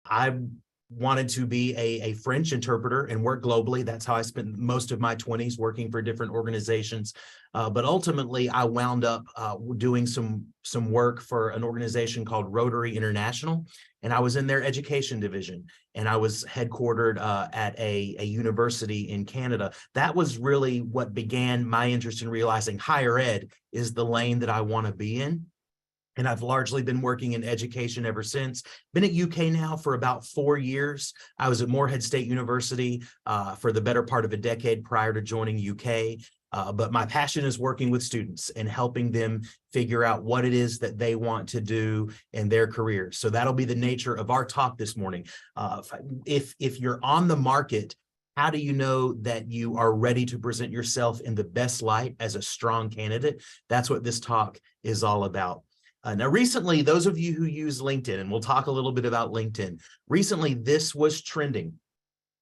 I wanted to be a French interpreter and work globally. That's how I spent most of my 20s working for different organizations. But ultimately, I wound up doing some work for an organization called Rotary International, and I was in their education division, and I was headquartered at a university in Canada. That was really what began my interest in realizing higher ed is the lane that I want to be in. And I've largely been working in education ever since. Been at UK now for about 4 years. I was at Morehead State University for the better part of a decade prior to joining UK. But my passion is working with students and helping them figure out what it is that they want to do in their careers. So that'll be the nature of our talk this morning. If you're on the market, how do you know that you are ready to present yourself in the best light as a strong candidate? That's what this talk is all about. Now, recently, those of you who use LinkedIn, and we'll talk a little bit about LinkedIn, recently this was trending,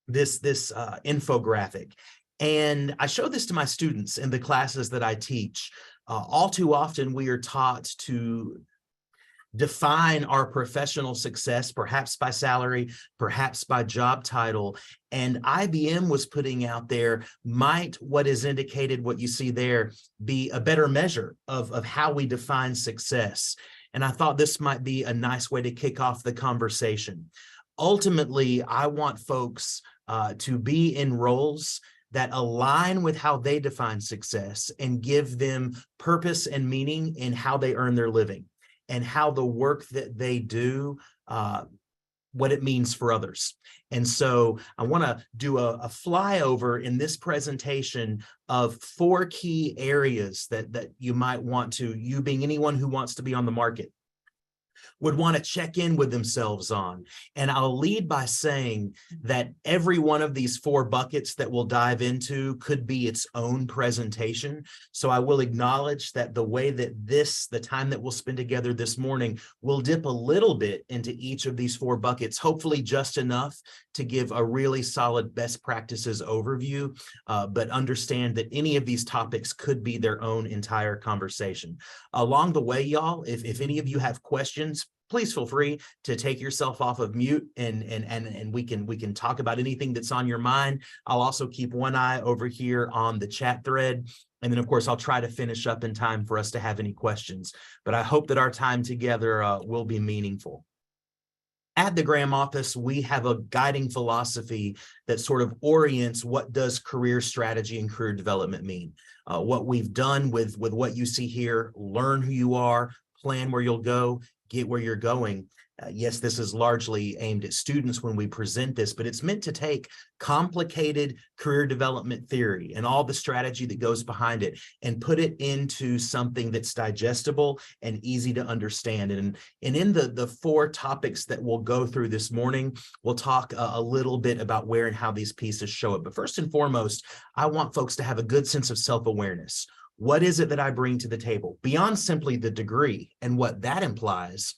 this infographic. And I show this to my students in the classes that I teach. All too often, we are taught to define our professional success, perhaps by salary, perhaps by job title. And IBM was putting out there, might what is indicated, what you see there, be a better measure of how we define success. And I thought this might be a nice way to kick off the conversation. Ultimately, I want folks to be in roles that align with how they define success and give them purpose and meaning in how they earn their living, and how the work that they do, what it means for others. And so I want to do a flyover in this presentation of 4 key areas that you might want to, you being anyone who wants to be on the market, would want to check in with themselves on. And I'll lead by saying that every one of these 4 buckets that we'll dive into could be its own presentation. So I will acknowledge that the way that the time that we'll spend together this morning, will dip a little bit into each of these 4 buckets, hopefully just enough to give a really solid best practices overview, but understand that any of these topics could be their own entire conversation. Along the way, y'all, if any of you have questions, please feel free to take yourself off of mute and we can talk about anything that's on your mind. I'll also keep one eye over here on the chat thread. And then, of course, I'll try to finish up in time for us to have any questions. But I hope that our time together will be meaningful. At the Graham office, we have a guiding philosophy that sort of orients what does career strategy and career development mean. What we've done with what you see here, learn who you are, plan where you'll go, get where you're going. Yes, this is largely aimed at students when we present this, but it's meant to take complicated career development theory and all the strategy that goes behind it and put it into something that's digestible and easy to understand. And in the 4 topics that we'll go through this morning, we'll talk a little bit about where and how these pieces show up. But first and foremost, I want folks to have a good sense of self-awareness. What is it that I bring to the table? Beyond simply the degree and what that implies,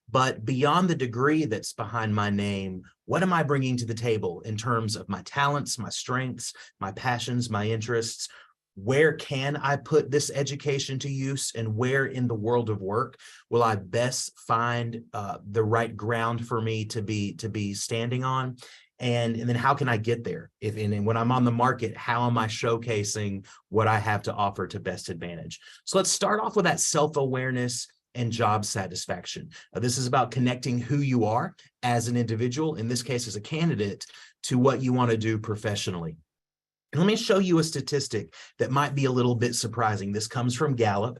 but beyond the degree that's behind my name, what am I bringing to the table in terms of my talents, my strengths, my passions, my interests? Where can I put this education to use, and where in the world of work will I best find the right ground for me to be standing on? And then how can I get there? And when I'm on the market, how am I showcasing what I have to offer to best advantage? So let's start off with that self-awareness and job satisfaction. This is about connecting who you are as an individual, in this case as a candidate, to what you want to do professionally. And let me show you a statistic that might be a little bit surprising. This comes from Gallup.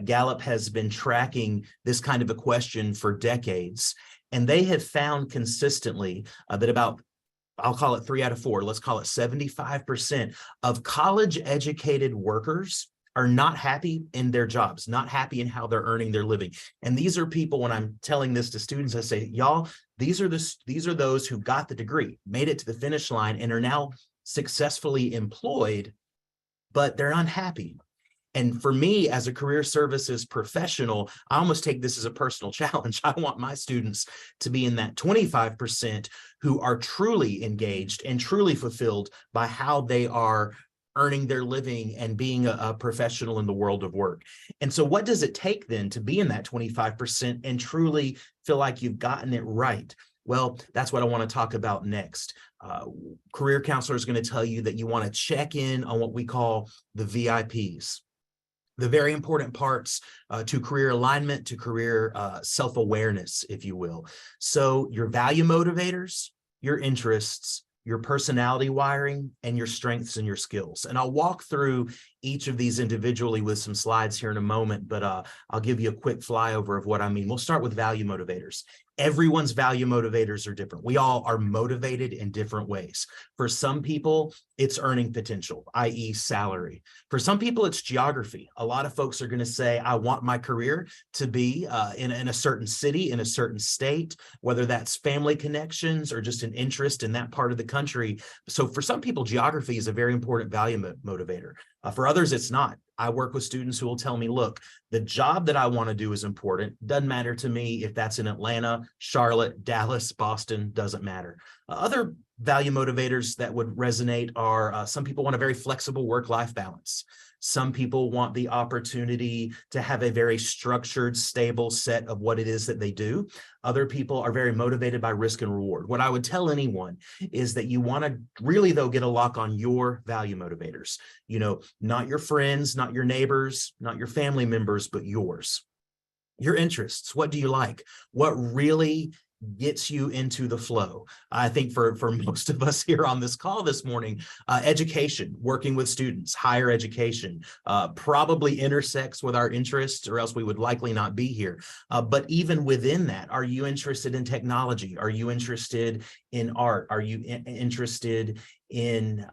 Gallup has been tracking this kind of a question for decades, and they have found consistently that about, I'll call it 3 out of 4, let's call it 75% of college-educated workers are not happy in their jobs, not happy in how they're earning their living. And these are people, when I'm telling this to students, I say, y'all, these are those who got the degree, made it to the finish line, and are now successfully employed, but they're unhappy. And for me, as a career services professional, I almost take this as a personal challenge. I want my students to be in that 25% who are truly engaged and truly fulfilled by how they are earning their living and being a professional in the world of work. And so what does it take then to be in that 25% and truly feel like you've gotten it right? Well, that's what I want to talk about next. Career counselor is going to tell you that you want to check in on what we call the VIPs, the very important parts to career alignment, to career self-awareness, if you will. So your value motivators, your interests, your personality wiring, and your strengths and your skills. And I'll walk through each of these individually with some slides here in a moment, but I'll give you a quick flyover of what I mean. We'll start with value motivators. Everyone's value motivators are different. We all are motivated in different ways. For some people, it's earning potential, i.e. salary. For some people, it's geography. A lot of folks are going to say, I want my career to be in a certain city, in a certain state, whether that's family connections or just an interest in that part of the country. So for some people, geography is a very important value motivator. For others, it's not. I work with students who will tell me, look, the job that I want to do is important. Doesn't matter to me if that's in Atlanta, Charlotte, Dallas, Boston, doesn't matter. Other value motivators that would resonate are some people want a very flexible work-life balance. Some people want the opportunity to have a very structured, stable set of what it is that they do. Other people are very motivated by risk and reward. What I would tell anyone is that you want to really, though, get a lock on your value motivators. You know, not your friends, not your neighbors, not your family members, but yours. Your interests. What do you like? What really gets you into the flow? I think for most of us here on this call this morning, education, working with students, higher education, probably intersects with our interests, or else we would likely not be here. But even within that, are you interested in technology? Are you interested in art? Are you interested in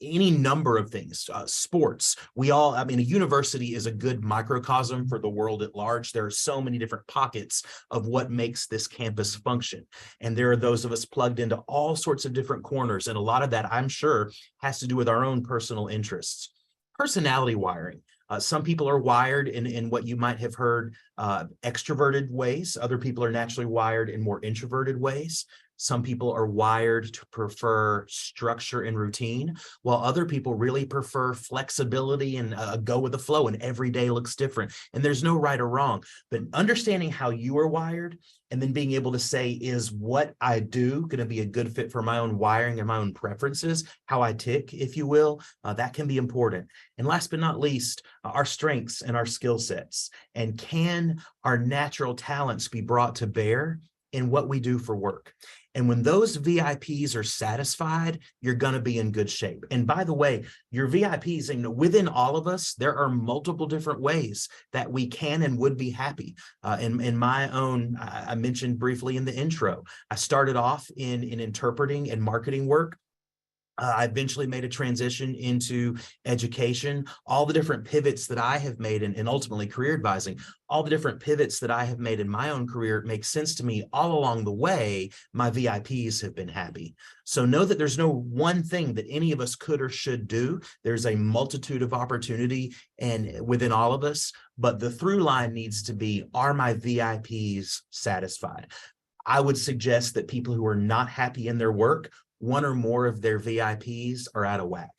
any number of things, sports? I mean, a university is a good microcosm for the world at large. There are so many different pockets of what makes this campus function. And there are those of us plugged into all sorts of different corners. And a lot of that, I'm sure, has to do with our own personal interests. Personality wiring. Some people are wired in what you might have heard extroverted ways. Other people are naturally wired in more introverted ways. Some people are wired to prefer structure and routine, while other people really prefer flexibility and go with the flow, and every day looks different. And there's no right or wrong, but understanding how you are wired and then being able to say, is what I do going to be a good fit for my own wiring and my own preferences, how I tick, if you will, that can be important. And last but not least, our strengths and our skill sets. And can our natural talents be brought to bear in what we do for work? And when those VIPs are satisfied, you're going to be in good shape. And by the way, your VIPs, and within all of us, there are multiple different ways that we can and would be happy. In my own, I mentioned briefly in the intro, I started off in interpreting and marketing work. I eventually made a transition into education. All the different pivots that I have made, and ultimately career advising, all the different pivots that I have made in my own career make sense to me. All along the way, my VIPs have been happy. So know that there's no one thing that any of us could or should do. There's a multitude of opportunity and within all of us, but the through line needs to be, are my VIPs satisfied? I would suggest that people who are not happy in their work, one or more of their VIPs are out of whack.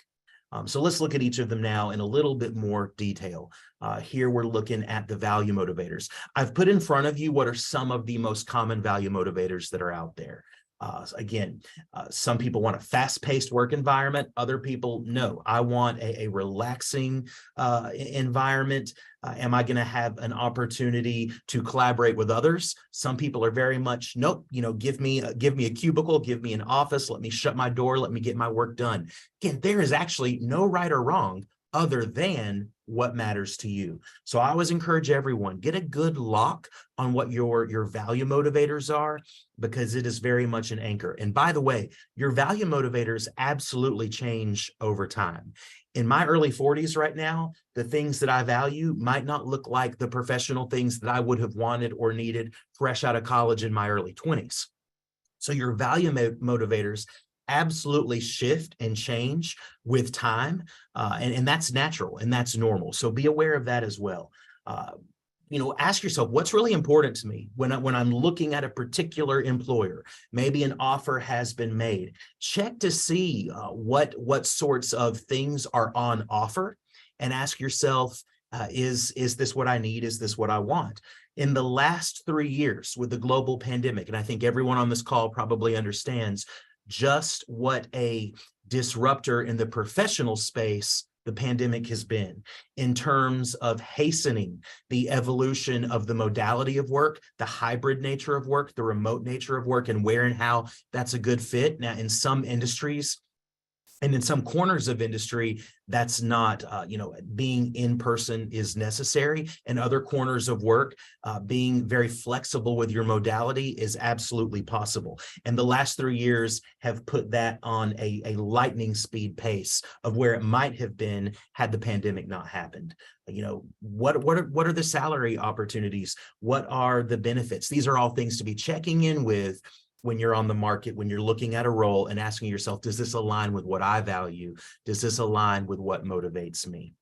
So let's look at each of them now in a little bit more detail. Here we're looking at the value motivators. I've put in front of you what are some of the most common value motivators that are out there. Again, some people want a fast-paced work environment. Other people, no, I want a relaxing environment. Am I going to have an opportunity to collaborate with others? Some people are very much, nope, give me a cubicle, give me an office, let me shut my door, let me get my work done. Again, there is actually no right or wrong other than what matters to you. So I always encourage everyone, get a good lock on what your value motivators are, because it is very much an anchor. And by the way, your value motivators absolutely change over time. In my early 40s right now, the things that I value might not look like the professional things that I would have wanted or needed fresh out of college in my early 20s. So your value motivators absolutely shift and change with time, and that's natural and that's normal. So be aware of that as well. Ask yourself, what's really important to me when I'm looking at a particular employer? Maybe an offer has been made. Check to see what sorts of things are on offer, and ask yourself, Is this what I need? Is this what I want? In the last 3 years with the global pandemic, and I think everyone on this call probably understands just what a disruptor in the professional space the pandemic has been in terms of hastening the evolution of the modality of work, the hybrid nature of work, the remote nature of work, and where and how that's a good fit. Now, in some industries, and in some corners of industry, that's not, being in person is necessary. And other corners of work, being very flexible with your modality is absolutely possible. And the last 3 years have put that on a lightning speed pace of where it might have been had the pandemic not happened. What are the salary opportunities? What are the benefits? These are all things to be checking in with when you're on the market, when you're looking at a role and asking yourself, does this align with what I value? Does this align with what motivates me?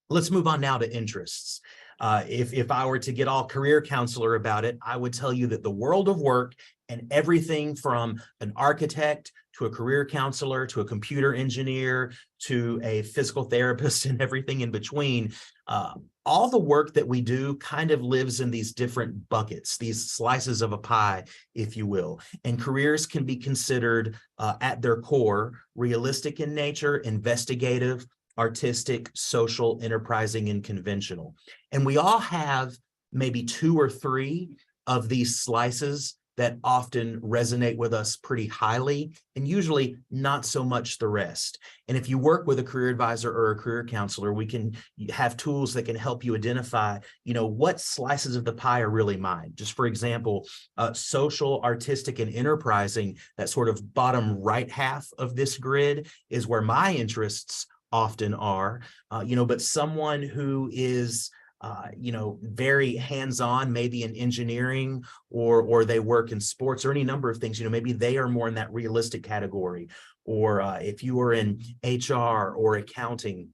Let's move on now to interests. If I were to get all career counselor about it, I would tell you that the world of work and everything from an architect to a career counselor to a computer engineer to a physical therapist and everything in between, all the work that we do kind of lives in these different buckets, these slices of a pie, if you will. And careers can be considered at their core, realistic in nature, investigative, artistic, social, enterprising, and conventional. And we all have maybe 2 or 3 of these slices that often resonate with us pretty highly, and usually not so much the rest. And if you work with a career advisor or a career counselor, we can have tools that can help you identify, what slices of the pie are really mine. Just for example, social, artistic, and enterprising, that sort of bottom right half of this grid is where my interests often are, but someone who is very hands-on, maybe in engineering, or they work in sports or any number of things, maybe they are more in that realistic category. Or if you are in HR or accounting,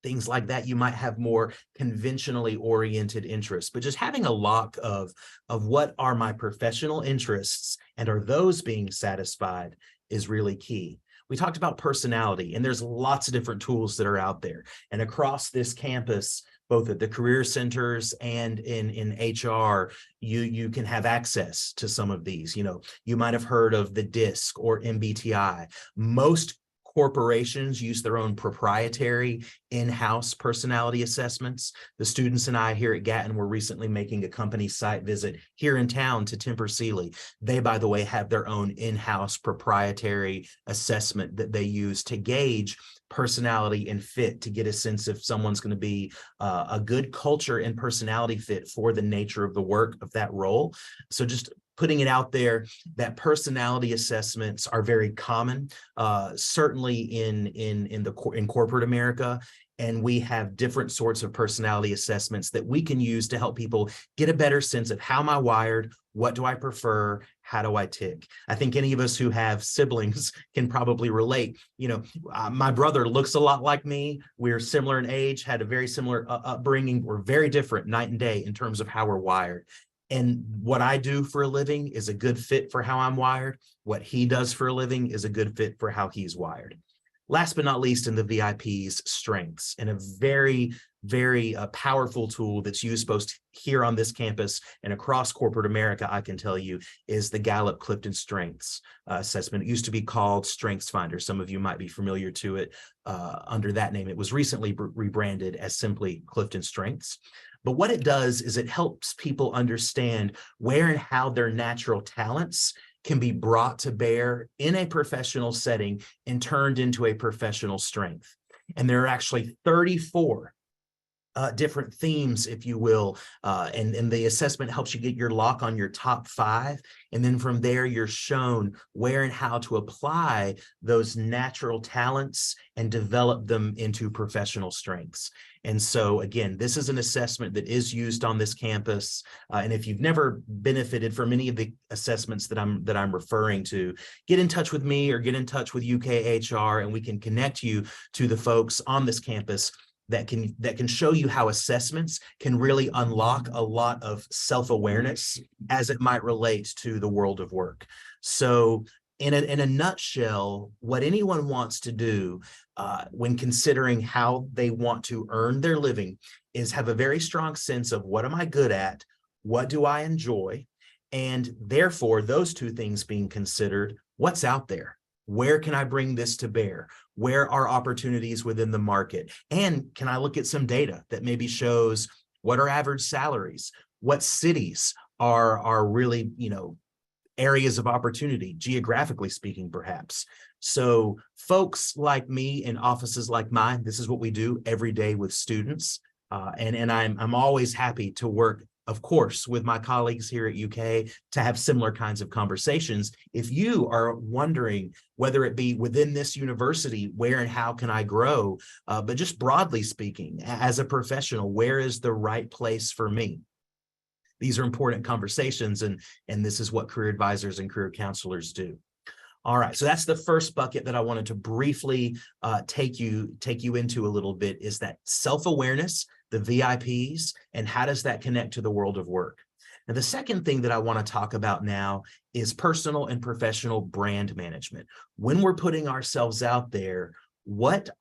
things like that, you might have more conventionally oriented interests. But just having a lock of what are my professional interests and are those being satisfied is really key. We talked about personality, and there's lots of different tools that are out there. And across this campus, both at the career centers and in HR, you can have access to some of these. You might have heard of the DISC or MBTI. Most corporations use their own proprietary in-house personality assessments. The students and I here at Gatton were recently making a company site visit here in town to Temper Sealy. They, by the way, have their own in-house proprietary assessment that they use to gauge personality and fit, to get a sense if someone's going to be a good culture and personality fit for the nature of the work of that role. So just putting it out there that personality assessments are very common, certainly in corporate America. And we have different sorts of personality assessments that we can use to help people get a better sense of how am I wired, what do I prefer, how do I tick. I think any of us who have siblings can probably relate. My brother looks a lot like me. We're similar in age, had a very similar upbringing. We're very different night and day in terms of how we're wired. And what I do for a living is a good fit for how I'm wired. What he does for a living is a good fit for how he's wired. Last but not least, in the VIP's strengths, and a very, very powerful tool that's used both here on this campus and across corporate America, I can tell you, is the Gallup Clifton Strengths assessment. It used to be called Strengths Finder. Some of you might be familiar to it under that name. It was recently rebranded as simply Clifton Strengths. But what it does is it helps people understand where and how their natural talents can be brought to bear in a professional setting and turned into a professional strength. And there are actually 34 different themes, if you will, and the assessment helps you get your lock on your top 5. And then from there, you're shown where and how to apply those natural talents and develop them into professional strengths. And so, again, this is an assessment that is used on this campus. And if you've never benefited from any of the assessments that I'm referring to, get in touch with me or get in touch with UKHR, and we can connect you to the folks on this campus that can show you how assessments can really unlock a lot of self-awareness as it might relate to the world of work. So In a nutshell, what anyone wants to do when considering how they want to earn their living is have a very strong sense of what am I good at? What do I enjoy? And therefore, those two things being considered, what's out there? Where can I bring this to bear? Where are opportunities within the market? And can I look at some data that maybe shows what are average salaries? What cities are really, areas of opportunity, geographically speaking, perhaps. So folks like me in offices like mine, this is what we do every day with students. And I'm always happy to work, of course, with my colleagues here at UK to have similar kinds of conversations. If you are wondering whether it be within this university, where and how can I grow, but just broadly speaking, as a professional, where is the right place for me? These are important conversations, and this is what career advisors and career counselors do. All right, so that's the first bucket that I wanted to briefly take you into a little bit, is that self-awareness, the VIPs, and how does that connect to the world of work? Now, the second thing that I want to talk about now is personal and professional brand management. When we're putting ourselves out there, what's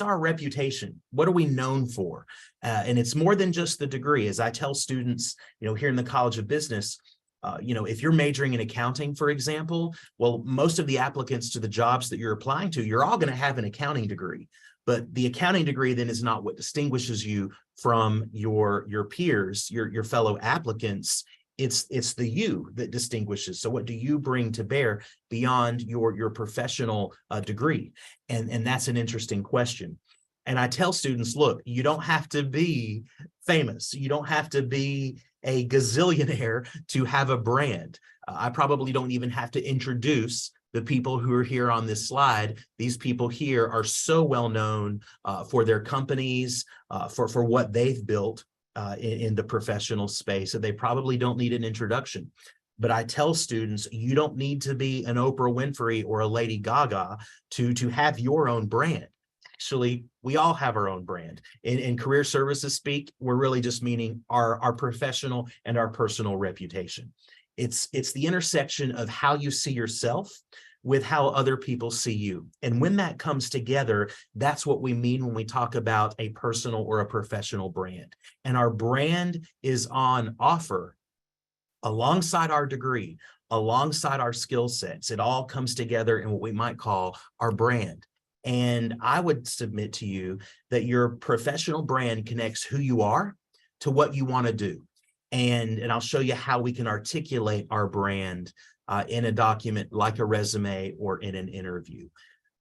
our reputation? What are we known for? And it's more than just the degree. As I tell students, here in the College of Business, if you're majoring in accounting, for example, well, most of the applicants to the jobs that you're applying to, you're all going to have an accounting degree. But the accounting degree then is not what distinguishes you from your peers, your fellow applicants. It's the you that distinguishes. So what do you bring to bear beyond your professional degree? And that's an interesting question. And I tell students, look, you don't have to be famous. You don't have to be a gazillionaire to have a brand. I probably don't even have to introduce the people who are here on this slide. These people here are so well known for their companies, for what they've built in the professional space, that they probably don't need an introduction. But I tell students, you don't need to be an Oprah Winfrey or a Lady Gaga to have your own brand. Actually, we all have our own brand. In career services speak, we're really just meaning our professional and our personal reputation. It's the intersection of how you see yourself with how other people see you. And when that comes together, that's what we mean when we talk about a personal or a professional brand. And our brand is on offer alongside our degree, alongside our skill sets. It all comes together in what we might call our brand. And I would submit to you that your professional brand connects who you are to what you want to do. And I'll show you how we can articulate our brand in a document like a resume or in an interview.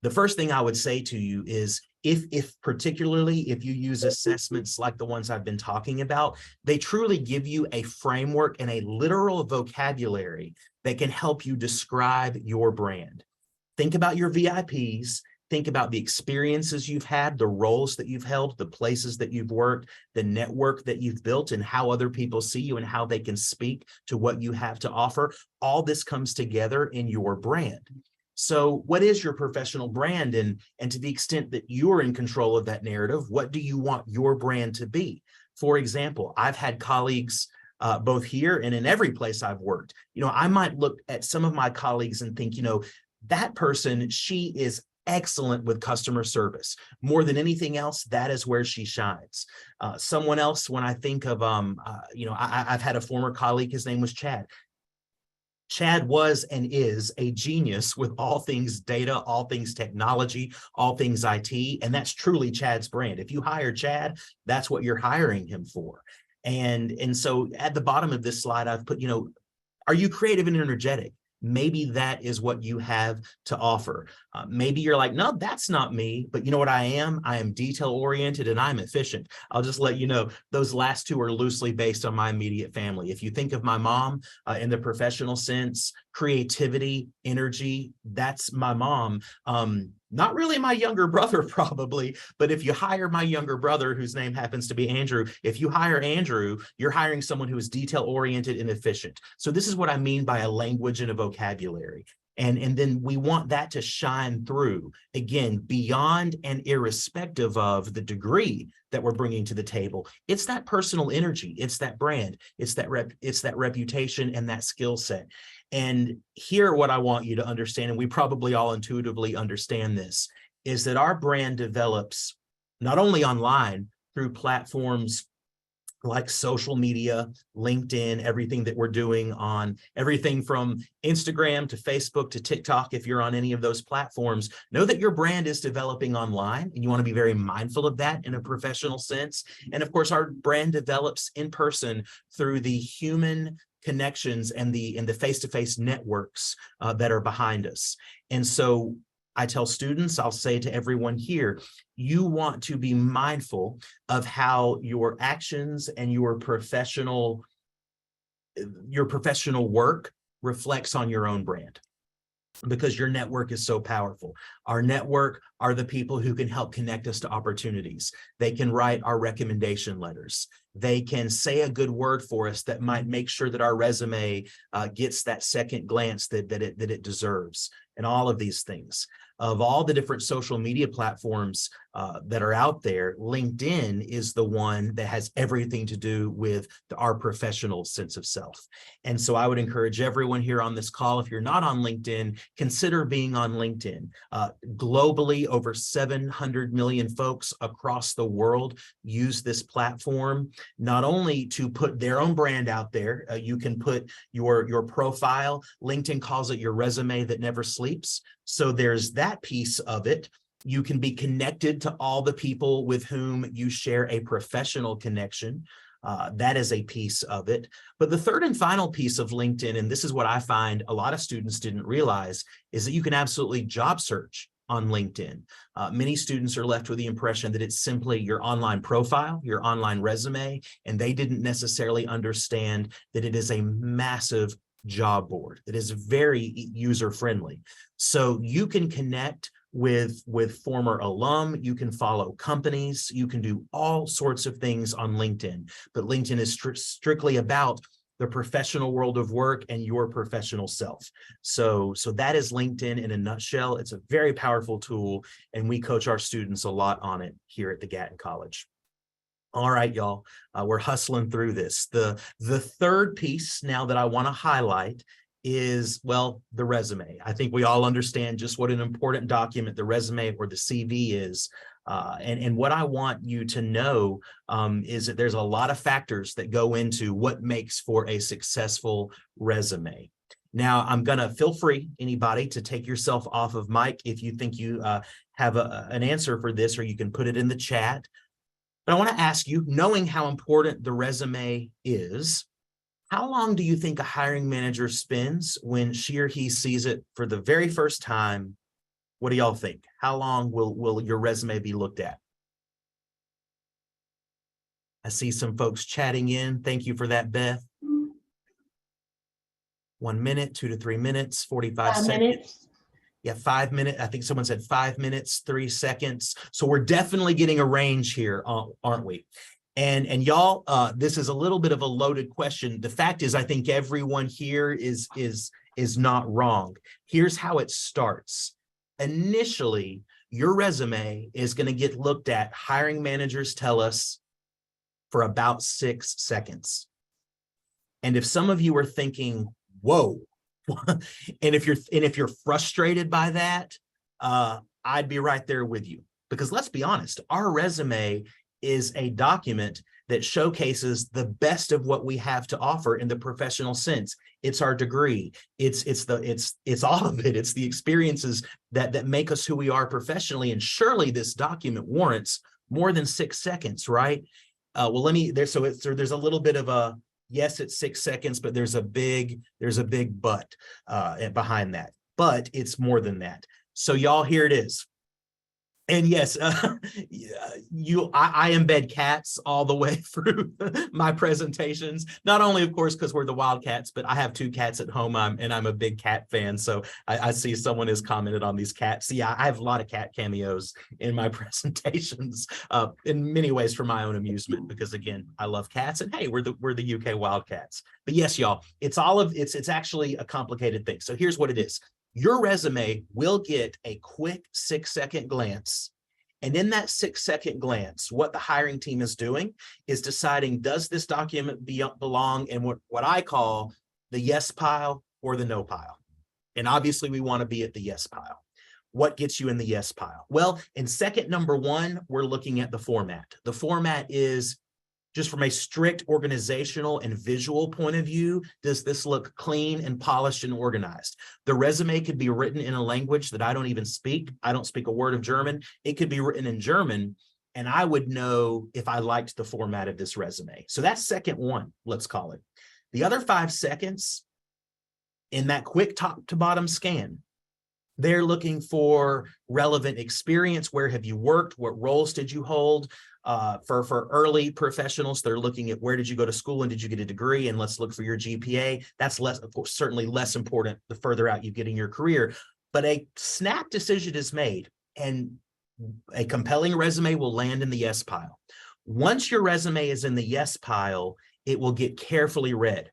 The first thing I would say to you is, if particularly if you use assessments like the ones I've been talking about, they truly give you a framework and a literal vocabulary that can help you describe your brand. Think about your VIPs. Think about the experiences you've had, the roles that you've held, the places that you've worked, the network that you've built, and how other people see you and how they can speak to what you have to offer. All this comes together in your brand. So what is your professional brand? And to the extent that you're in control of that narrative, what do you want your brand to be? For example, I've had colleagues both here and in every place I've worked. I might look at some of my colleagues and think, that person, she is excellent with customer service. More than anything else, that is where she shines. Someone else, when I think of, I've had a former colleague, his name was Chad. Chad was and is a genius with all things data, all things technology, all things IT, and that's truly Chad's brand. If you hire Chad, that's what you're hiring him for. And so at the bottom of this slide, I've put, are you creative and energetic? Maybe that is what you have to offer. Maybe you're like, no, that's not me. But you know what I am? I am detail oriented and I'm efficient. I'll just let you know, those last two are loosely based on my immediate family. If you think of my mom in the professional sense, creativity, energy, that's my mom. Not really my younger brother, probably, but if you hire my younger brother, whose name happens to be Andrew, if you hire Andrew, you're hiring someone who is detail-oriented and efficient. So this is what I mean by a language and a vocabulary. And then we want that to shine through, again, beyond and irrespective of the degree that we're bringing to the table. It's that personal energy, it's that brand, it's that reputation and that skill set. And here, what I want you to understand, and we probably all intuitively understand this, is that our brand develops not only online through platforms like social media, LinkedIn, everything that we're doing on everything from Instagram to Facebook to TikTok. If you're on any of those platforms, know that your brand is developing online, and you want to be very mindful of that in a professional sense. And of course, our brand develops in person through the human connections and the face-to-face networks that are behind us. And so I tell students, I'll say to everyone here, you want to be mindful of how your actions and your professional work reflects on your own brand, because your network is so powerful. Our network are the people who can help connect us to opportunities. They can write our recommendation letters. They can say a good word for us that might make sure that our resume gets that second glance that it deserves, and all of these things. Of all the different social media platforms that are out there, LinkedIn is the one that has everything to do with our professional sense of self. And so I would encourage everyone here on this call, if you're not on LinkedIn, consider being on LinkedIn. Globally, over 700 million folks across the world use this platform, not only to put their own brand out there. You can put your profile. LinkedIn calls it your resume that never sleeps. So there's that piece of it. You can be connected to all the people with whom you share a professional connection. That is a piece of it. But the third and final piece of LinkedIn, and this is what I find a lot of students didn't realize, is that you can absolutely job search on LinkedIn. Many students are left with the impression that it's simply your online profile, your online resume, and they didn't necessarily understand that it is a massive job board. It is very user-friendly. So you can connect with former alum, you can follow companies, you can do all sorts of things on LinkedIn. But LinkedIn is strictly about the professional world of work and your professional self. So that is LinkedIn in a nutshell. It's a very powerful tool, and we coach our students a lot on it here at the Gatton College. All right, y'all, we're hustling through this. The third piece now that I want to highlight is, well, the resume. I think we all understand just what an important document the resume or the CV is. And what I want you to know is that there's a lot of factors that go into what makes for a successful resume. Now, I'm going to feel free, anybody, to take yourself off of mic if you think you have an answer for this, or you can put it in the chat. But I want to ask you, knowing how important the resume is, how long do you think a hiring manager spends when she or he sees it for the very first time? What do y'all think? How long will your resume be looked at? I see some folks chatting in. Thank you for that, Beth. 1 minute, 2 to 3 minutes, 45 seconds. Minutes. Yeah, 5 minutes. I think someone said 5 minutes, 3 seconds. So we're definitely getting a range here, aren't we? And y'all, this is a little bit of a loaded question. The fact is, I think everyone here is not wrong. Here's how it starts. Initially, your resume is going to get looked at, hiring managers tell us, for about 6 seconds. And if some of you are thinking, whoa, and if you're frustrated by that, I'd be right there with you. Because let's be honest, our resume is a document that showcases the best of what we have to offer in the professional sense. It's our degree. It's all of it. It's the experiences that make us who we are professionally. And surely this document warrants more than 6 seconds, right? Well, there's a little bit of a, yes, it's 6 seconds, but there's a big but behind that. But it's more than that. So y'all, here it is. And yes, I embed cats all the way through my presentations. Not only, of course, because we're the Wildcats, but I have 2 cats at home, and I'm a big cat fan. So I see someone has commented on these cats. Yeah, I have a lot of cat cameos in my presentations, in many ways for my own amusement, because again, I love cats, and hey, we're the UK Wildcats. But yes, y'all, it's actually a complicated thing. So here's what it is. Your resume will get a quick 6-second glance. And in that 6-second glance, what the hiring team is doing is deciding, does this document belong in what I call the yes pile or the no pile? And obviously we want to be at the yes pile. What gets you in the yes pile? Well, in second number one, we're looking at the format. The format is just from a strict organizational and visual point of view, does this look clean and polished and organized? The resume could be written in a language that I don't even speak. I don't speak a word of German. It could be written in German, and I would know if I liked the format of this resume. So that's second one, let's call it. The other 5 seconds in that quick top to bottom scan, they're looking for relevant experience. Where have you worked? What roles did you hold? For early professionals, they're looking at where did you go to school and did you get a degree? And let's look for your GPA. That's less, of course, certainly less important the further out you get in your career. But a snap decision is made, and a compelling resume will land in the yes pile. Once your resume is in the yes pile, it will get carefully read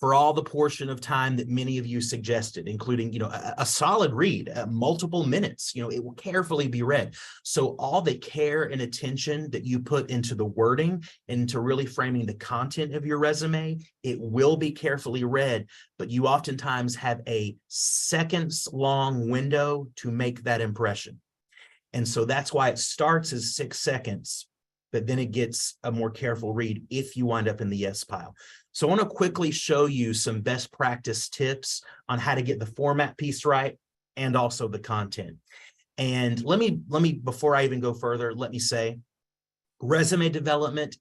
for all the portion of time that many of you suggested, including, a solid read, multiple minutes, it will carefully be read. So all the care and attention that you put into the wording, into really framing the content of your resume, it will be carefully read, but you oftentimes have a seconds long window to make that impression. And so that's why it starts as 6 seconds, but then it gets a more careful read if you wind up in the yes pile. So I want to quickly show you some best practice tips on how to get the format piece right and also the content. And let me, before I even go further, let me say, resume development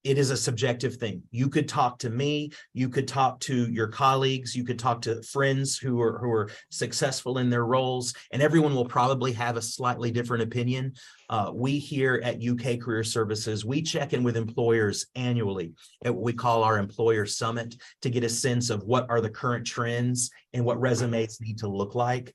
it is a subjective thing. You could talk to me, you could talk to your colleagues, you could talk to friends who are successful in their roles, and everyone will probably have a slightly different opinion. We here at UK Career Services, we check in with employers annually at what we call our Employer Summit to get a sense of what are the current trends and what resumes need to look like.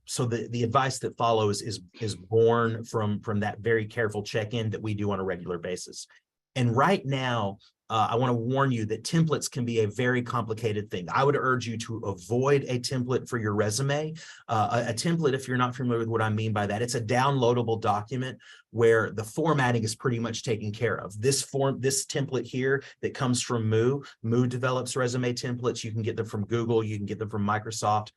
So the advice that follows is born from that very careful check-in that we do on a regular basis. And right now, I want to warn you that templates can be a very complicated thing. I would urge you to avoid a template for your resume. A template, if you're not familiar with what I mean by that, it's a downloadable document where the formatting is pretty much taken care of. This template here that comes from Moo. Moo develops resume templates. You can get them from Google. You can get them from Microsoft.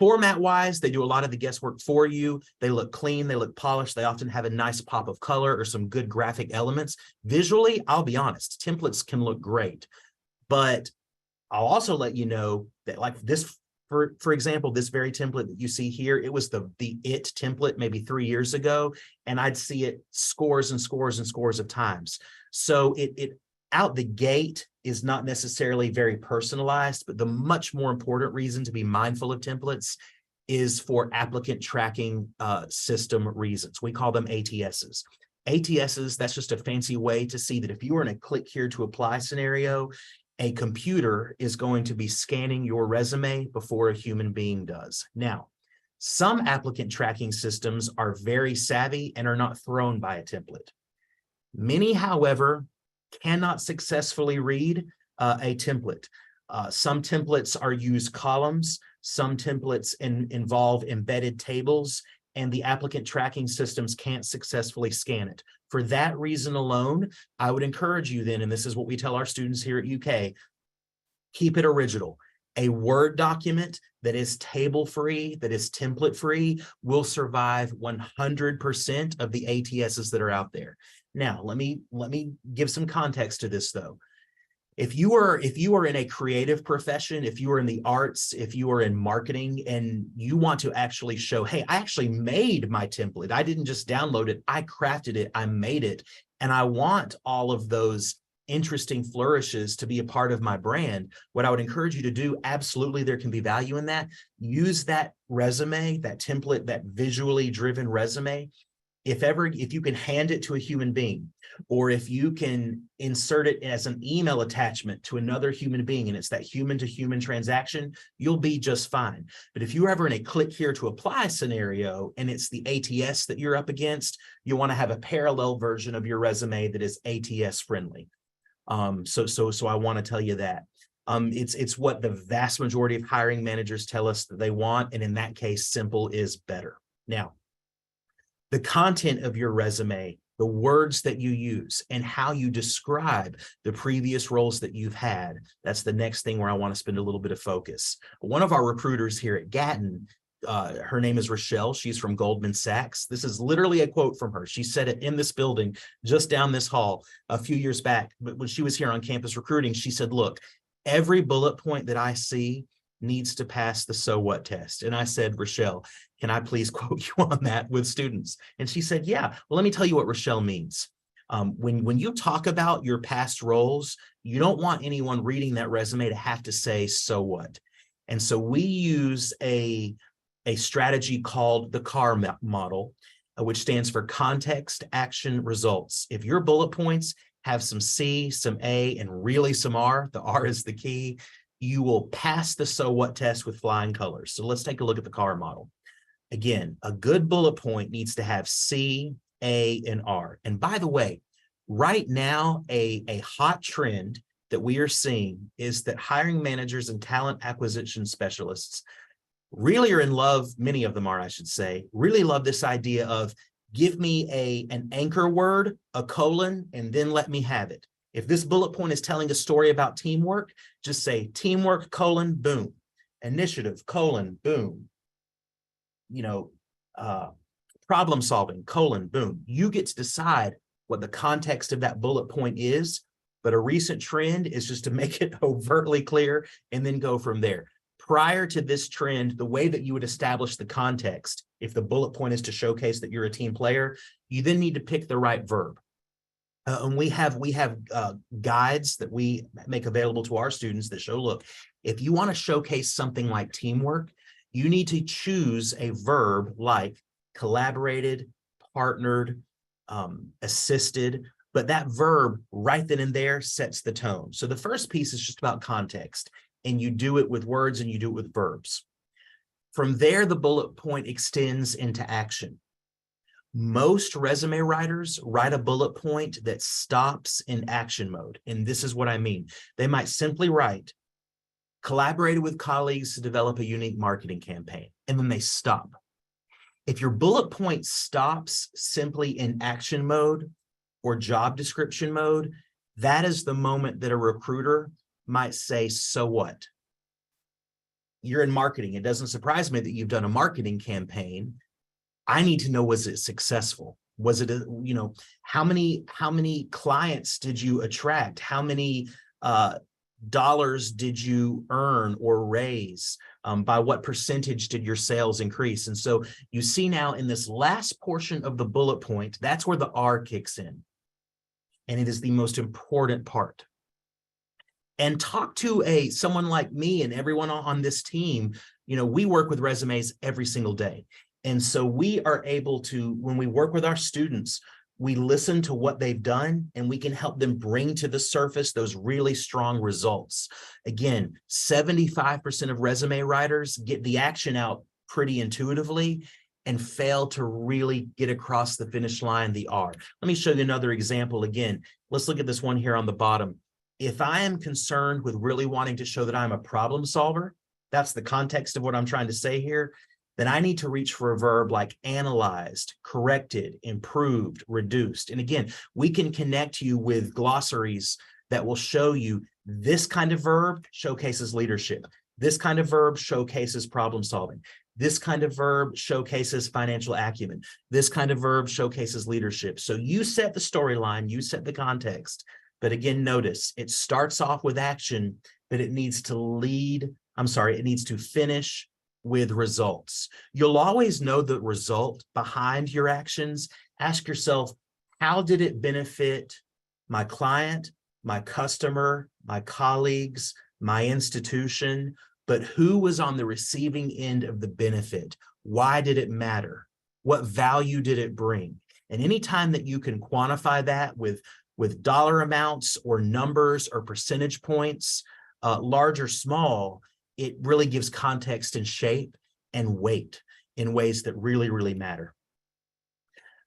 Format-wise, they do a lot of the guesswork for you. They look clean, they look polished. They often have a nice pop of color or some good graphic elements. Visually, I'll be honest, templates can look great. But I'll also let you know that, like this, for example, this very template that you see here, it was the IT template maybe 3 years ago, and I'd see it scores and scores and scores of times. So it out the gate is not necessarily very personalized, but the much more important reason to be mindful of templates is for applicant tracking system reasons. We call them ATSs. ATSs, that's just a fancy way to see that if you are in a click here to apply scenario, a computer is going to be scanning your resume before a human being does. Now, some applicant tracking systems are very savvy and are not thrown by a template. Many, however, cannot successfully read a template. Some templates use columns, some templates involve embedded tables, and the applicant tracking systems can't successfully scan it. For that reason alone, I would encourage you then, and this is what we tell our students here at UK, keep it original. A Word document that is table-free, that is template-free, will survive 100% of the ATSs that are out there. Now, let me give some context to this, though. If you are in a creative profession, if you are in the arts, if you are in marketing, and you want to actually show, hey, I actually made my template. I didn't just download it. I crafted it. I made it. And I want all of those interesting flourishes to be a part of my brand. What I would encourage you to do, absolutely, there can be value in that. Use that resume, that template, that visually driven resume. If you can hand it to a human being, or if you can insert it as an email attachment to another human being, and it's that human to human transaction, you'll be just fine. But if you're ever in a click here to apply scenario and it's the ATS that you're up against, you want to have a parallel version of your resume that is ATS friendly. So I want to tell you that. It's what the vast majority of hiring managers tell us that they want. And in that case, simple is better. Now, the content of your resume, the words that you use, and how you describe the previous roles that you've had. That's the next thing where I want to spend a little bit of focus. One of our recruiters here at Gatton, her name is Rochelle. She's from Goldman Sachs. This is literally a quote from her. She said it in this building just down this hall a few years back. But when she was here on campus recruiting, she said, look, every bullet point that I see needs to pass the so what test. And I said, Rochelle, can I please quote you on that with students? And she said, yeah. Well, let me tell you what Rochelle means. When you talk about your past roles, you don't want anyone reading that resume to have to say, so what? And so we use a strategy called the CAR model, which stands for context, action, results. If your bullet points have some C, some A, and really some R, the R is the key, you will pass the so what test with flying colors. So let's take a look at the CAR model. Again, a good bullet point needs to have C, A, and R. And by the way, right now, a hot trend that we are seeing is that hiring managers and talent acquisition specialists really are in love, many of them are, I should say, really love this idea of give me an anchor word, a colon, and then let me have it. If this bullet point is telling a story about teamwork, just say teamwork, colon, boom. Initiative, colon, boom. Problem solving, colon, boom. You get to decide what the context of that bullet point is, but a recent trend is just to make it overtly clear and then go from there. Prior to this trend, the way that you would establish the context, if the bullet point is to showcase that you're a team player, you then need to pick the right verb. And we have guides that we make available to our students that show, look, if you want to showcase something like teamwork, you need to choose a verb like collaborated, partnered, assisted, but that verb right then and there sets the tone. So the first piece is just about context, and you do it with words and you do it with verbs. From there, the bullet point extends into action. Most resume writers write a bullet point that stops in action mode. And this is what I mean. They might simply write, collaborated with colleagues to develop a unique marketing campaign, and then they stop. If your bullet point stops simply in action mode or job description mode, that is the moment that a recruiter might say, so what? You're in marketing. It doesn't surprise me that you've done a marketing campaign. I need to know, was it successful? Was it, how many clients did you attract? How many dollars did you earn or raise? By what percentage did your sales increase? And so you see now in this last portion of the bullet point, that's where the R kicks in. And it is the most important part. And talk to someone like me and everyone on this team. We work with resumes every single day. And so we are able to, when we work with our students, we listen to what they've done and we can help them bring to the surface those really strong results. Again, 75% of resume writers get the action out pretty intuitively and fail to really get across the finish line, the R. Let me show you another example again. Let's look at this one here on the bottom. If I am concerned with really wanting to show that I'm a problem solver, that's the context of what I'm trying to say here, then I need to reach for a verb like analyzed, corrected, improved, reduced. And again, we can connect you with glossaries that will show you this kind of verb showcases leadership. This kind of verb showcases problem solving. This kind of verb showcases financial acumen. This kind of verb showcases leadership. So you set the storyline, you set the context. But again, notice it starts off with action, but it needs to finish with results. You'll always know the result behind your actions. Ask yourself, how did it benefit my client, my customer, my colleagues, my institution? But who was on the receiving end of the benefit? Why did it matter? What value did it bring? And anytime that you can quantify that with dollar amounts or numbers or percentage points, large or small, it really gives context and shape and weight in ways that really, really matter.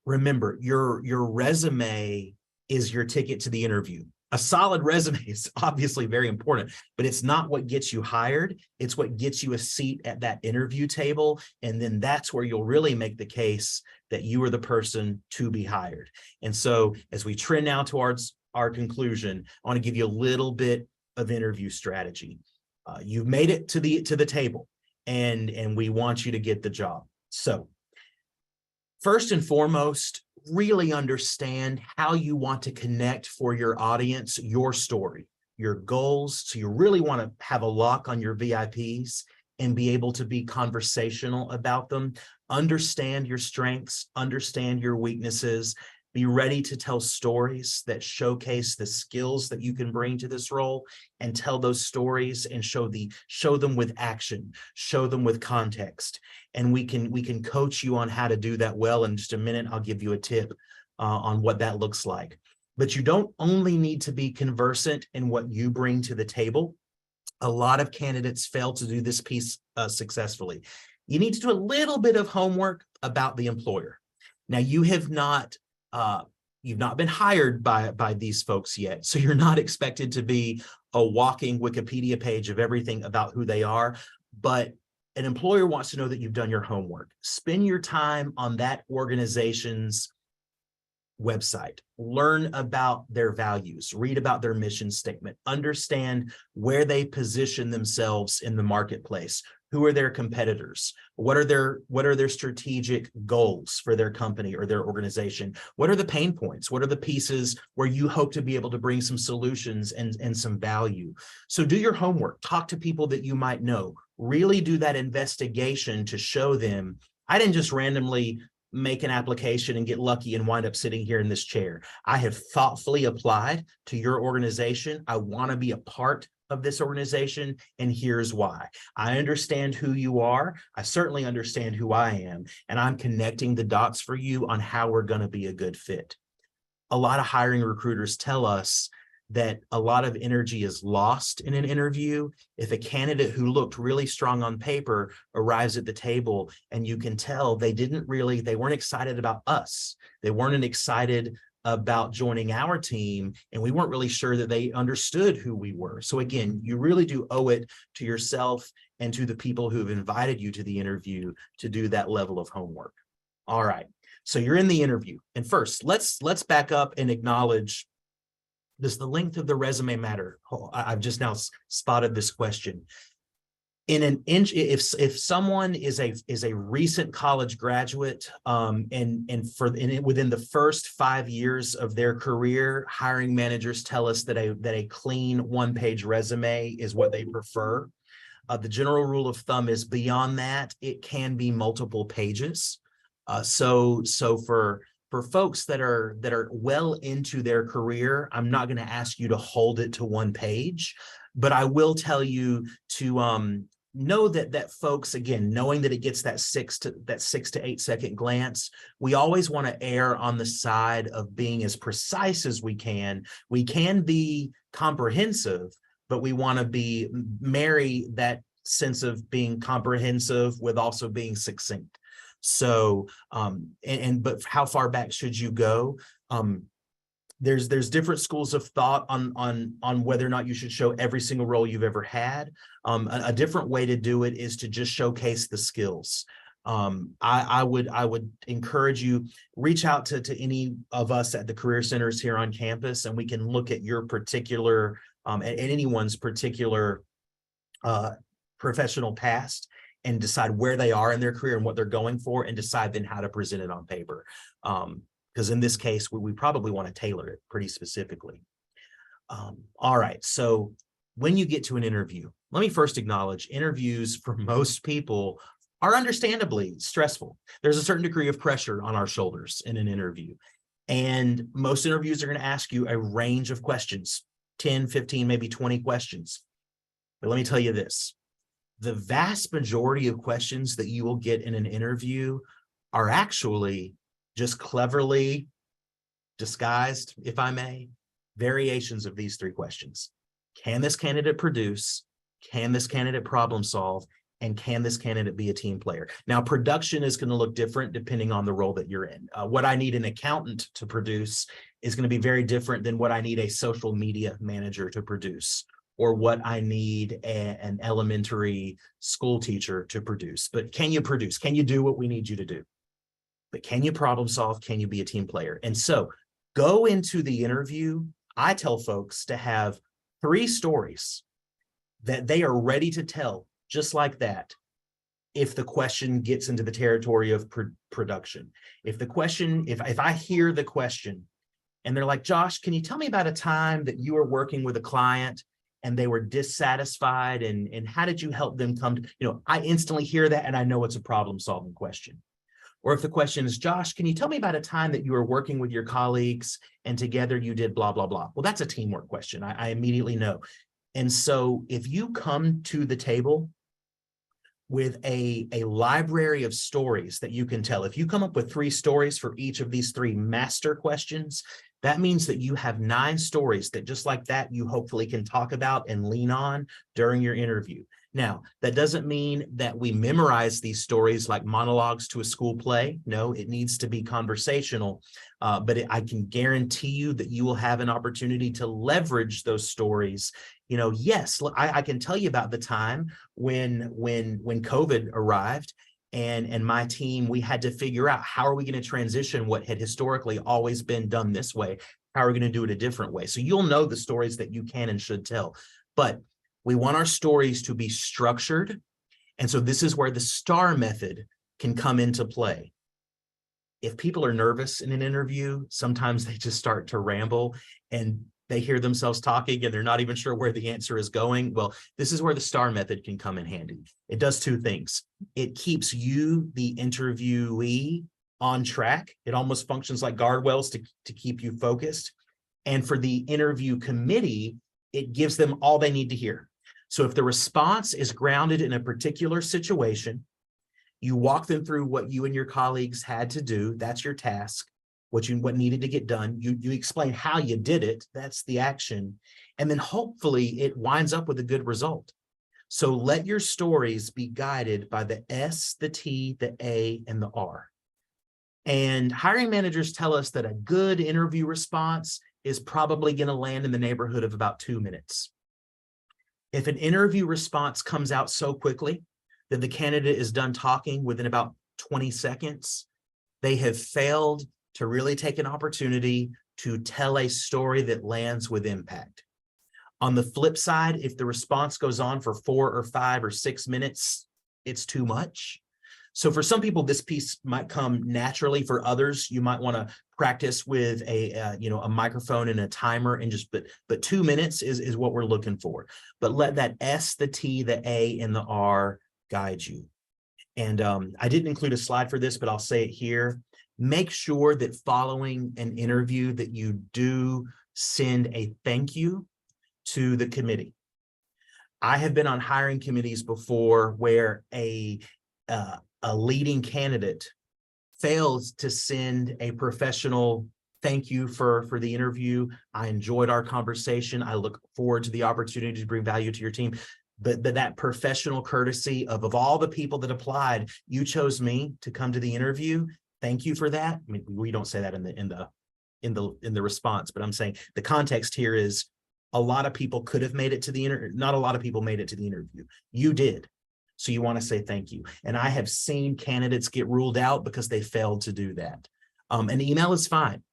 Remember, your resume is your ticket to the interview. a solid resume is obviously very important, but it's not what gets you hired. It's what gets you a seat at that interview table. And then that's where you'll really make the case that you are the person to be hired. And so as we trend now towards our conclusion, I want to give you a little bit of interview strategy. You've made it to the table, and we want you to get the job. So first and foremost, really understand how you want to connect for your audience, your story, your goals. So you really want to have a lock on your VIPs and be able to be conversational about them. Understand your strengths, understand your weaknesses, be ready to tell stories that showcase the skills that you can bring to this role, and tell those stories and show them with action, show them with context. And we can coach you on how to do that well. In just a minute, I'll give you a tip on what that looks like. But you don't only need to be conversant in what you bring to the table. A lot of candidates fail to do this piece successfully. You need to do a little bit of homework about the employer. Now, you've not been hired by these folks yet, so you're not expected to be a walking Wikipedia page of everything about who they are, but an employer wants to know that you've done your homework. Spend your time on that organization's website, learn about their values, read about their mission statement, understand where they position themselves in the marketplace. Who are their competitors? What are their strategic goals for their company or their organization? What are the pain points? What are the pieces where you hope to be able to bring some solutions and some value? So do your homework, talk to people that you might know, really do that investigation to show them, I didn't just randomly make an application and get lucky and wind up sitting here in this chair. I have thoughtfully applied to your organization. I want to be a part of this organization, and here's why. I understand who you are. I certainly understand who I am, and I'm connecting the dots for you on how we're going to be a good fit. A lot of hiring recruiters tell us that a lot of energy is lost in an interview if a candidate who looked really strong on paper arrives at the table and you can tell they weren't excited about us. They weren't excited about joining our team, and we weren't really sure that they understood who we were. So again, you really do owe it to yourself and to the people who've invited you to the interview to do that level of homework. All right, so you're in the interview, and first, let's back up and acknowledge, does the length of the resume matter? I've just now spotted this question. In an inch, if someone is a recent college graduate, within the first 5 years of their career, hiring managers tell us that a clean one-page resume is what they prefer. The general rule of thumb is beyond that, it can be multiple pages. So for folks that are well into their career, I'm not going to ask you to hold it to one page, but I will tell you to know that folks, again, knowing that it gets that 6 to 8 second glance, we always want to err on the side of being as precise as we can. We can be comprehensive, but we want to marry that sense of being comprehensive with also being succinct. So, but how far back should you go? There's different schools of thought on whether or not you should show every single role you've ever had. A different way to do it is to just showcase the skills. I would encourage you, reach out to any of us at the career centers here on campus, and we can look at your particular, at anyone's particular professional past and decide where they are in their career and what they're going for, and decide then how to present it on paper. Because in this case, we probably want to tailor it pretty specifically. All right, so when you get to an interview, let me first acknowledge interviews for most people are understandably stressful. There's a certain degree of pressure on our shoulders in an interview. And most interviews are going to ask you a range of questions, 10, 15, maybe 20 questions. But let me tell you this, the vast majority of questions that you will get in an interview are actually just cleverly disguised, if I may, variations of these 3 questions. Can this candidate produce? Can this candidate problem solve? And can this candidate be a team player? Now, production is going to look different depending on the role that you're in. What I need an accountant to produce is going to be very different than what I need a social media manager to produce, or what I need an elementary school teacher to produce. But can you produce? Can you do what we need you to do? But can you problem solve? Can you be a team player? And so go into the interview. I tell folks to have 3 stories that they are ready to tell, just like that, if the question gets into the territory of production. If the question, if I hear the question and they're like, Josh, can you tell me about a time that you were working with a client and they were dissatisfied, and how did you help them come to, I instantly hear that and I know it's a problem solving question. Or if the question is, Josh, can you tell me about a time that you were working with your colleagues and together you did blah, blah, blah. Well, that's a teamwork question. I immediately know. And so if you come to the table with a library of stories that you can tell, if you come up with 3 stories for each of these 3 master questions, that means that you have 9 stories that, just like that, you hopefully can talk about and lean on during your interview. Now, that doesn't mean that we memorize these stories like monologues to a school play. No, it needs to be conversational, but I can guarantee you that you will have an opportunity to leverage those stories. Yes, I can tell you about the time when COVID arrived, and my team, we had to figure out, how are we going to transition what had historically always been done this way? How are we going to do it a different way? So you'll know the stories that you can and should tell, but we want our stories to be structured. And so this is where the STAR method can come into play. If people are nervous in an interview, sometimes they just start to ramble and they hear themselves talking and they're not even sure where the answer is going. Well, this is where the STAR method can come in handy. It does 2 things. It keeps you, the interviewee, on track. It almost functions like guardrails to keep you focused. And for the interview committee, it gives them all they need to hear. So if the response is grounded in a particular situation, you walk them through what you and your colleagues had to do. That's your task. What needed to get done. You explain how you did it. That's the action. And then hopefully it winds up with a good result. So let your stories be guided by the S, the T, the A, and the R. And hiring managers tell us that a good interview response is probably going to land in the neighborhood of about 2 minutes. If an interview response comes out so quickly that the candidate is done talking within about 20 seconds, they have failed to really take an opportunity to tell a story that lands with impact. On the flip side, if the response goes on for 4 or 5 or 6 minutes, it's too much. So for some people, this piece might come naturally. For others, you might want to practice with a microphone and a timer, and but 2 minutes is what we're looking for. But let that S, the T, the A, and the R guide you. And I didn't include a slide for this, but I'll say it here. Make sure that following an interview that you do send a thank you to the committee. I have been on hiring committees before where a leading candidate fails to send a professional thank you for the interview. I enjoyed our conversation. I look forward to the opportunity to bring value to your team. But that professional courtesy of all the people that applied, you chose me to come to the interview. Thank you for that. I mean, we don't say that in the response, but I'm saying the context here is a lot of people could have made it to the interview. Not a lot of people made it to the interview. You did. So you want to say thank you. And I have seen candidates get ruled out because they failed to do that. An email is fine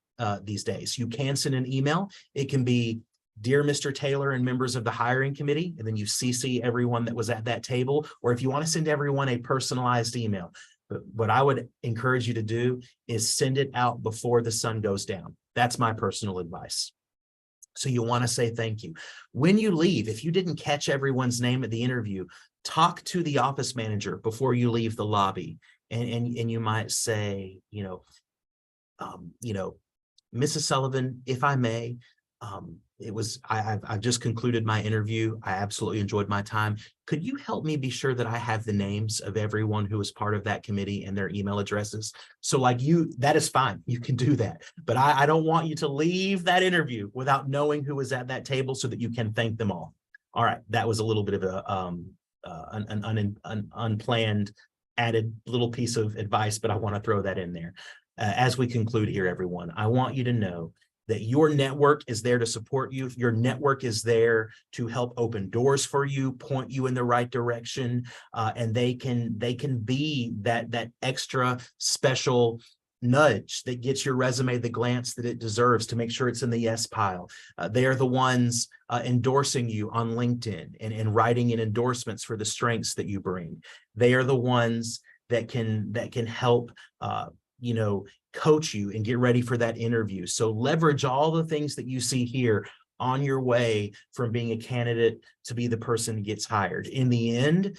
these days. You can send an email. It can be, Dear Mr. Taylor and members of the hiring committee, and then you CC everyone that was at that table. Or if you want to send everyone a personalized email, but what I would encourage you to do is send it out before the sun goes down. That's my personal advice. So you want to say thank you. When you leave, if you didn't catch everyone's name at the interview, talk to the office manager before you leave the lobby. And you might say, Mrs. Sullivan, if I may, I've just concluded my interview. I absolutely enjoyed my time. Could you help me be sure that I have the names of everyone who was part of that committee and their email addresses? So that is fine. You can do that. But I don't want you to leave that interview without knowing who was at that table so that you can thank them all. All right. That was a little bit of an unplanned added little piece of advice, but I want to throw that in there. As we conclude here, everyone, I want you to know that your network is there to support you. Your network is there to help open doors for you, point you in the right direction, and they can be that extra special nudge that gets your resume the glance that it deserves to make sure it's in the yes pile. They are the ones endorsing you on LinkedIn and writing in endorsements for the strengths that you bring. They are the ones that can help coach you and get ready for that interview. So leverage all the things that you see here on your way from being a candidate to be the person who gets hired. In the end,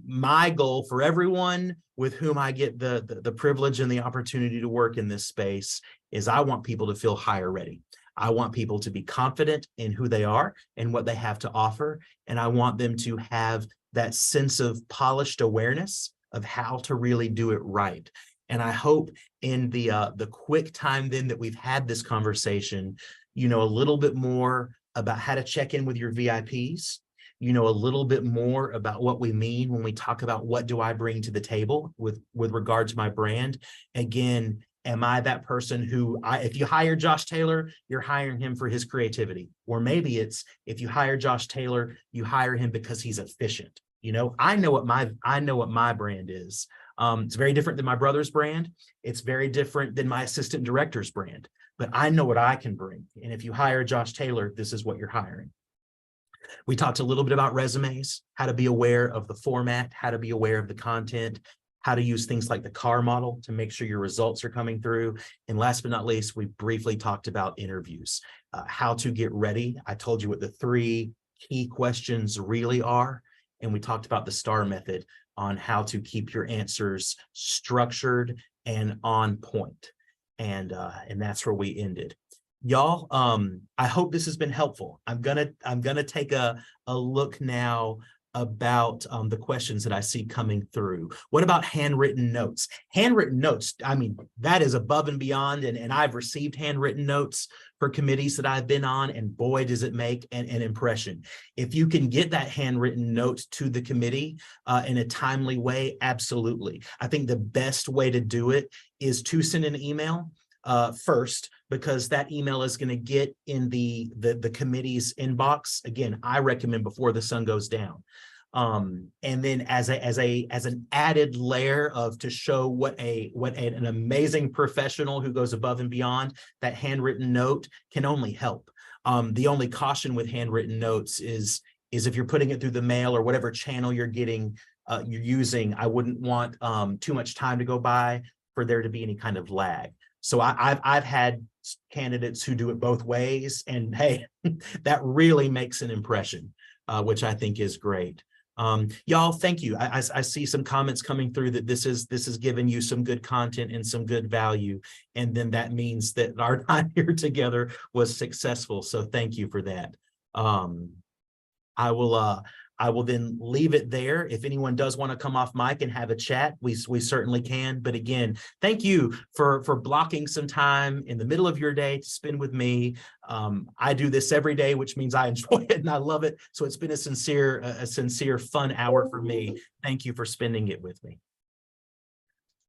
my goal for everyone with whom I get the privilege and the opportunity to work in this space is I want people to feel hire ready. I want people to be confident in who they are and what they have to offer. And I want them to have that sense of polished awareness of how to really do it right. And I hope in the quick time then that we've had this conversation, you know a little bit more about how to check in with your VIPs, you know a little bit more about what we mean when we talk about what do I bring to the table with regard to my brand. Again, am I that person who, if you hire Josh Taylor, you're hiring him for his creativity? Or maybe it's, if you hire Josh Taylor, you hire him because he's efficient. You know, I know what my brand is. It's very different than my brother's brand. It's very different than my assistant director's brand, but I know what I can bring. And if you hire Josh Taylor, this is what you're hiring. We talked a little bit about resumes, how to be aware of the format, how to be aware of the content, how to use things like the CAR model to make sure your results are coming through. And last but not least, we briefly talked about interviews, how to get ready. I told you what the 3 key questions really are. And we talked about the STAR method on how to keep your answers structured and on point. And that's where we ended. Y'all, I hope this has been helpful. I'm gonna take a look now about the questions that I see coming through. What about handwritten notes? Handwritten notes, I mean, that is above and beyond, and I've received handwritten notes for committees that I've been on, and boy, does it make an impression. If you can get that handwritten note to the committee in a timely way, absolutely. I think the best way to do it is to send an email first, because that email is going to get in the committee's inbox. Again, I recommend before the sun goes down. And then as an added layer of to show what an amazing professional who goes above and beyond, that handwritten note can only help. The only caution with handwritten notes is if you're putting it through the mail or whatever channel you're using, I wouldn't want too much time to go by for there to be any kind of lag. So I've had candidates who do it both ways, and hey, that really makes an impression, which I think is great. Y'all, thank you. I see some comments coming through that this is giving you some good content and some good value, and then that means that our time here together was successful. So thank you for that. I will then leave it there. If anyone does want to come off mic and have a chat, we certainly can. But again, thank you for blocking some time in the middle of your day to spend with me. I do this every day, which means I enjoy it and I love it. So it's been a sincere, fun hour for me. Thank you for spending it with me.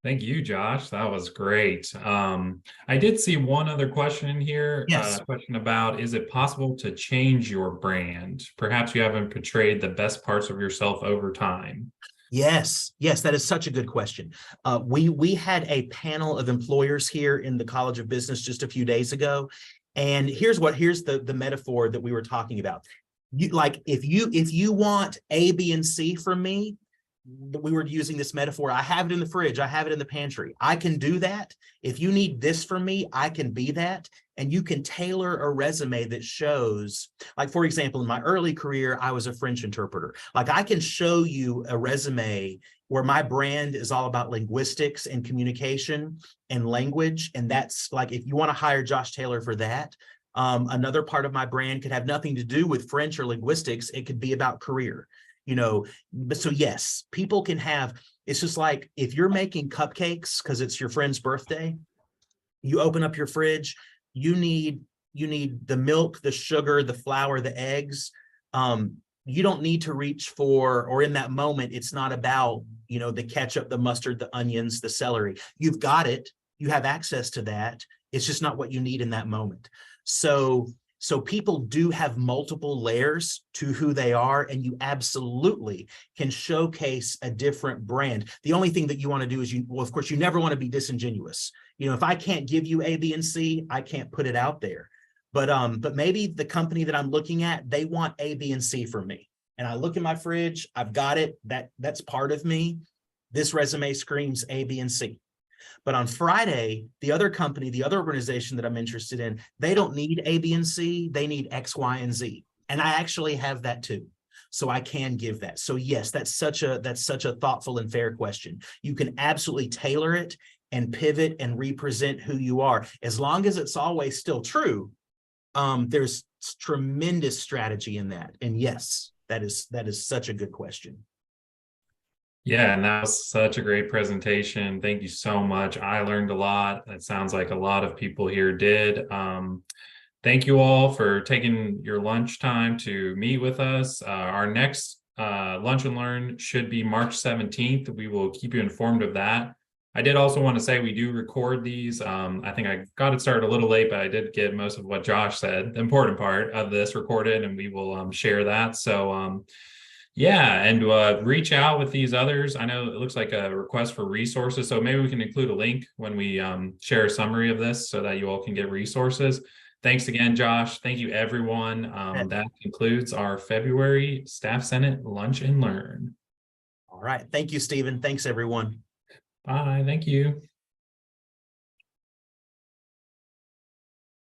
Thank you, Josh. That was great. I did see one other question in here. Yes. A question about, is it possible to change your brand? Perhaps you haven't portrayed the best parts of yourself over time. Yes, that is such a good question. We had a panel of employers here in the College of Business just a few days ago. And here's the metaphor that we were talking about. If you want A, B, and C from me, we were using this metaphor. I have it in the fridge. I have it in the pantry. I can do that. If you need this from me, I can be that. And you can tailor a resume that shows, like, for example, in my early career, I was a French interpreter. Like, I can show you a resume where my brand is all about linguistics and communication and language. And that's like, if you want to hire Josh Taylor for that, another part of my brand could have nothing to do with French or linguistics. It could be about career. You know, so yes, people can have, it's just like if you're making cupcakes because it's your friend's birthday, you open up your fridge, you need the milk, the sugar, the flour, the eggs. you don't need to reach for, or in that moment, it's not about, the ketchup, the mustard, the onions, the celery. You've got it. You have access to that. It's just not what you need in that moment. So people do have multiple layers to who they are, and you absolutely can showcase a different brand. The only thing that you want to do is of course, you never want to be disingenuous. If I can't give you A, B, and C, I can't put it out there. But maybe the company that I'm looking at, they want A, B, and C from me. And I look in my fridge, I've got it. That's part of me. This resume screams A, B, and C. But on Friday, the other company, the other organization that I'm interested in, they don't need A, B, and C. They need X, Y, and Z. And I actually have that too. So I can give that. So yes, that's such a thoughtful and fair question. You can absolutely tailor it and pivot and represent who you are. As long as it's always still true, there's tremendous strategy in that. And yes, that is such a good question. Yeah, and that was such a great presentation. Thank you so much. I learned a lot. It sounds like a lot of people here did. Thank you all for taking your lunch time to meet with us. Our next Lunch and Learn should be March 17th. We will keep you informed of that. I did also want to say we do record these. I think I got it started a little late, but I did get most of what Josh said, the important part of this recorded, and we will share that. So yeah, and reach out with these others. I know it looks like a request for resources, so maybe we can include a link when we share a summary of this so that you all can get resources. Thanks again, Josh. Thank you, everyone. That concludes our February Staff Senate Lunch and Learn. All right. Thank you, Stephen. Thanks, everyone. Bye. Thank you.